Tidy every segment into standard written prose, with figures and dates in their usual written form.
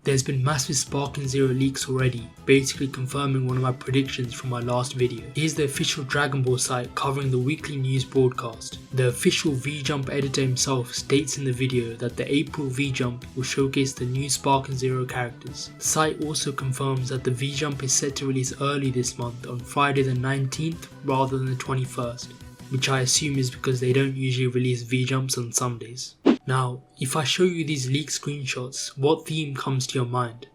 There's been massive Sparking Zero leaks already, basically confirming one of my predictions from my last video. Here's the official Dragon Ball site covering the weekly news broadcast. The official VJump editor himself states in the video that the April VJump will showcase the new Sparking Zero characters. The site also confirms that the VJump is set to release early this month on Friday the 19th rather than the 21st, which I assume is because they don't usually release VJumps on Sundays. Now, if I show you these leaked screenshots, what theme comes to your mind?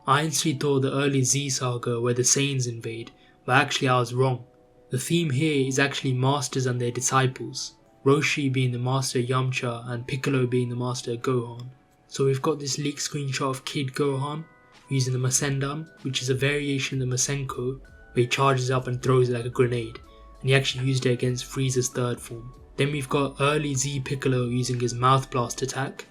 I instantly thought the early Z saga where the Saiyans invade, but actually I was wrong. The theme here is actually masters and their disciples, Roshi being the master of Yamcha and Piccolo being the master of Gohan. So we've got this leaked screenshot of Kid Gohan using the Masendan, which is a variation of the Masenko, where he charges up and throws it like a grenade, and he actually used it against Frieza's third form. Then we've got early Z Piccolo using his Mouth Blast attack.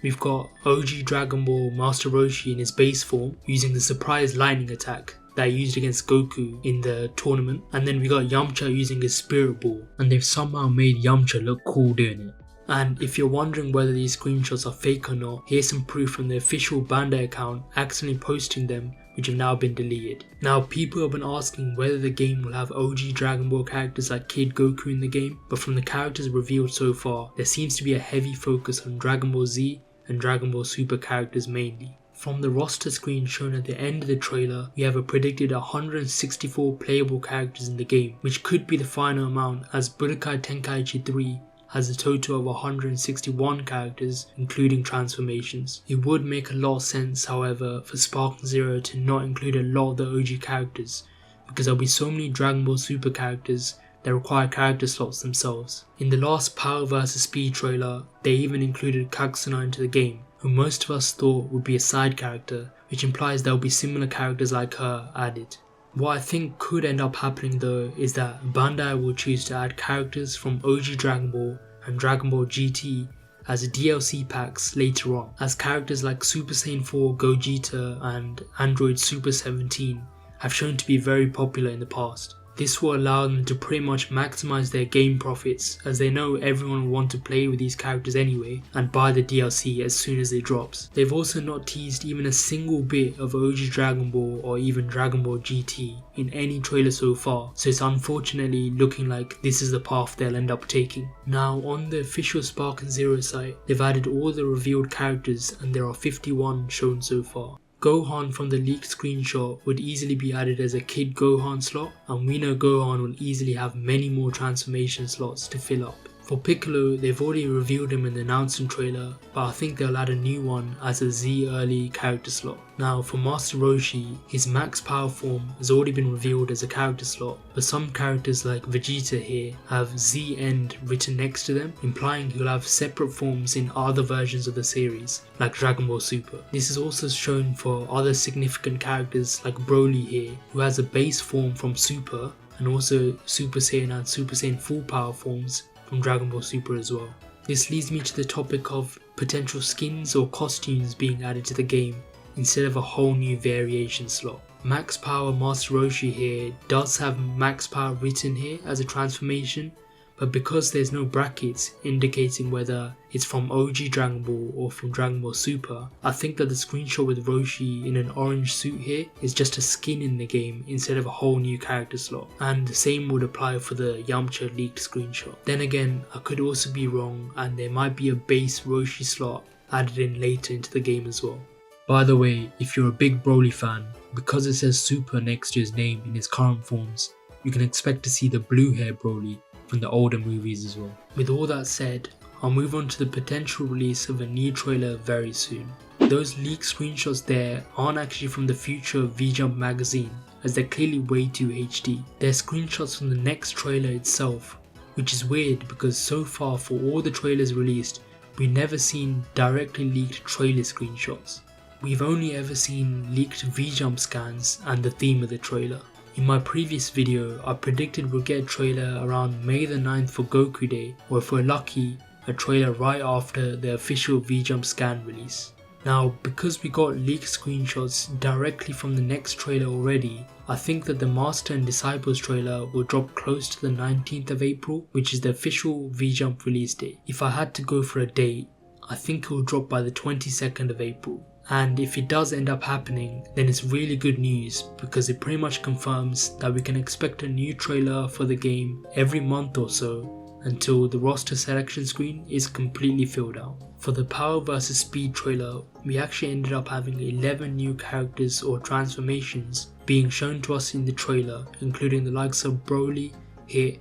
We've got OG Dragon Ball Master Roshi in his base form using the surprise lightning attack that he used against Goku in the tournament. And then we got Yamcha using his Spirit Ball, and they've somehow made Yamcha look cool doing it. And if you're wondering whether these screenshots are fake or not, here's some proof from the official Bandai account accidentally posting them, which have now been deleted. Now, people have been asking whether the game will have OG Dragon Ball characters like Kid Goku in the game, but from the characters revealed so far, there seems to be a heavy focus on Dragon Ball Z and Dragon Ball Super characters mainly. From the roster screen shown at the end of the trailer, we have a predicted 164 playable characters in the game, which could be the final amount, as Budokai Tenkaichi 3 has a total of 161 characters including transformations. It would make a lot of sense, however, for Sparking Zero to not include a lot of the OG characters, because there'll be so many Dragon Ball Super characters that require character slots themselves. In the last Power vs Speed trailer, they even included Kakusuna into the game, who most of us thought would be a side character, which implies there'll be similar characters like her added. What I think could end up happening though is that Bandai will choose to add characters from OG Dragon Ball and Dragon Ball GT as DLC packs later on, as characters like Super Saiyan 4 Gogeta and Android Super 17 have shown to be very popular in the past. This will allow them to pretty much maximize their game profits, as they know everyone will want to play with these characters anyway and buy the DLC as soon as it drops. They've also not teased even a single bit of OG Dragon Ball or even Dragon Ball GT in any trailer so far, so it's unfortunately looking like this is the path they'll end up taking. Now, on the official Sparking Zero site, they've added all the revealed characters and there are 51 shown so far. Gohan from the leaked screenshot would easily be added as a Kid Gohan slot, and we know Gohan will easily have many more transformation slots to fill up. For Piccolo, they've already revealed him in the announcement trailer, but I think they'll add a new one as a Z early character slot. Now, for Master Roshi, his max power form has already been revealed as a character slot, but some characters like Vegeta here have Z end written next to them, implying he'll have separate forms in other versions of the series, like Dragon Ball Super. This is also shown for other significant characters like Broly here, who has a base form from Super, and also Super Saiyan and Super Saiyan full power forms from Dragon Ball Super as well. This leads me to the topic of potential skins or costumes being added to the game instead of a whole new variation slot. Max Power Master Roshi here does have Max Power written here as a transformation, but because there's no brackets indicating whether it's from OG Dragon Ball or from Dragon Ball Super, I think that the screenshot with Roshi in an orange suit here is just a skin in the game instead of a whole new character slot, and the same would apply for the Yamcha leaked screenshot. Then again, I could also be wrong and there might be a base Roshi slot added in later into the game as well. By the way, if you're a big Broly fan, because it says Super next to his name in his current forms, you can expect to see the blue hair Broly from the older movies as well. With all that said, I'll move on to the potential release of a new trailer very soon. Those leaked screenshots there aren't actually from the future VJump magazine, as they're clearly way too HD. They're screenshots from the next trailer itself, which is weird because so far for all the trailers released, we've never seen directly leaked trailer screenshots. We've only ever seen leaked VJump scans and the theme of the trailer. In my previous video, I predicted we'll get a trailer around May the 9th for Goku Day, or if we're lucky, a trailer right after the official VJump scan release. Now, because we got leaked screenshots directly from the next trailer already, I think that the Master and Disciples trailer will drop close to the 19th of April, which is the official VJump release date. If I had to go for a date, I think it will drop by the 22nd of April. And if it does end up happening, then it's really good news because it pretty much confirms that we can expect a new trailer for the game every month or so until the roster selection screen is completely filled out. For the Power vs Speed trailer, we actually ended up having 11 new characters or transformations being shown to us in the trailer, including the likes of Broly, Hit,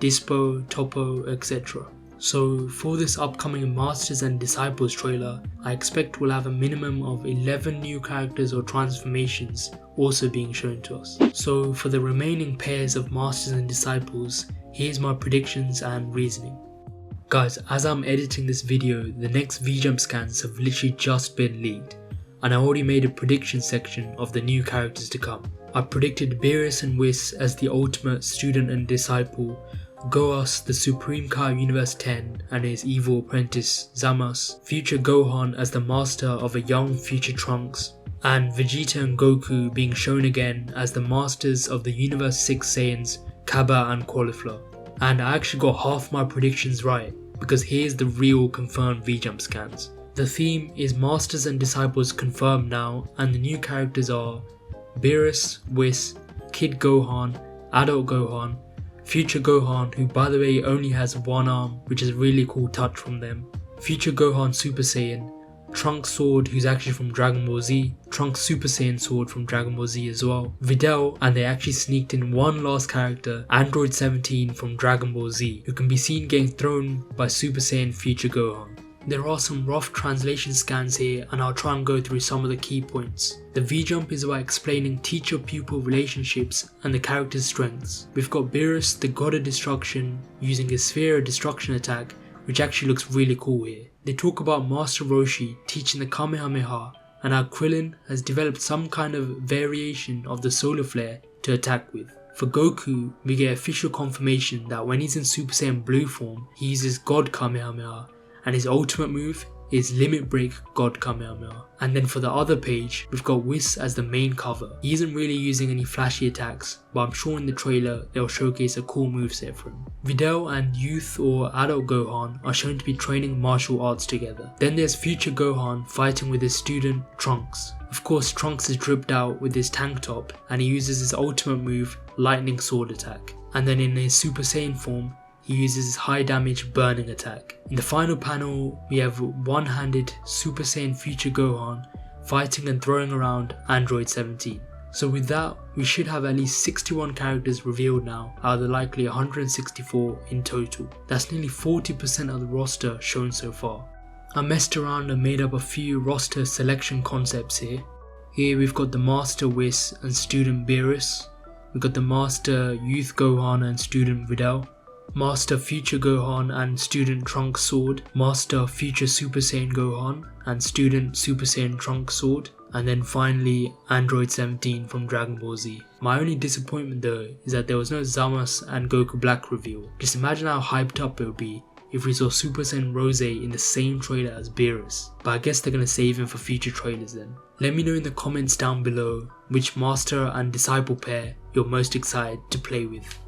Dispo, Topo, etc. So for this upcoming Masters and Disciples trailer, I expect we'll have a minimum of 11 new characters or transformations also being shown to us. So for the remaining pairs of Masters and Disciples, here's my predictions and reasoning. Guys, as I'm editing this video, the next VJump Scans have literally just been leaked, and I already made a prediction section of the new characters to come. I predicted Beerus and Whis as the ultimate student and disciple, Goas, the Supreme Kai Universe 10 and his evil apprentice Zamasu, Future Gohan as the master of a young future Trunks, and Vegeta and Goku being shown again as the masters of the Universe 6 Saiyans Kaba and Cauliflower. And I actually got half my predictions right, because here's the real confirmed VJump Scans. The theme is Masters and Disciples confirmed now, and the new characters are Beerus, Whis, Kid Gohan, Adult Gohan, Future Gohan, who by the way only has one arm, which is a really cool touch from them, Future Gohan Super Saiyan, Trunks Sword, who's actually from Dragon Ball Z, Trunks Super Saiyan Sword from Dragon Ball Z as well, Videl, and they actually sneaked in one last character, Android 17 from Dragon Ball Z, who can be seen getting thrown by Super Saiyan Future Gohan. There are some rough translation scans here, and I'll try and go through some of the key points. The VJump is about explaining teacher-pupil relationships and the character's strengths. We've got Beerus, the god of destruction, using his sphere of destruction attack, which actually looks really cool here. They talk about Master Roshi teaching the Kamehameha, and how Krillin has developed some kind of variation of the solar flare to attack with. For Goku, we get official confirmation that when he's in Super Saiyan Blue form, he uses God Kamehameha, and his ultimate move is Limit Break God Kamehameha. And then for the other page, we've got Whis as the main cover. He isn't really using any flashy attacks, but I'm sure in the trailer they'll showcase a cool moveset for him. Videl and Youth or Adult Gohan are shown to be training martial arts together. Then there's Future Gohan fighting with his student Trunks. Of course, Trunks is dripped out with his tank top, and he uses his ultimate move, Lightning Sword Attack. And then in his Super Saiyan form, he uses his high damage burning attack. In the final panel, we have one-handed Super Saiyan Future Gohan fighting and throwing around Android 17. So with that, we should have at least 61 characters revealed now out of the likely 164 in total. That's nearly 40% of the roster shown so far. I messed around and made up a few roster selection concepts here. Here we've got the Master Whis and Student Beerus. We've got the Master Youth Gohan and Student Videl. Master Future Gohan and Student Trunks Sword, Master Future Super Saiyan Gohan and Student Super Saiyan Trunks Sword, and then finally Android 17 from Dragon Ball Z. My only disappointment though is that there was no Zamasu and Goku Black reveal. Just imagine how hyped up it would be if we saw Super Saiyan Rose in the same trailer as Beerus, but I guess they're gonna save him for future trailers then. Let me know in the comments down below which Master and Disciple pair you're most excited to play with.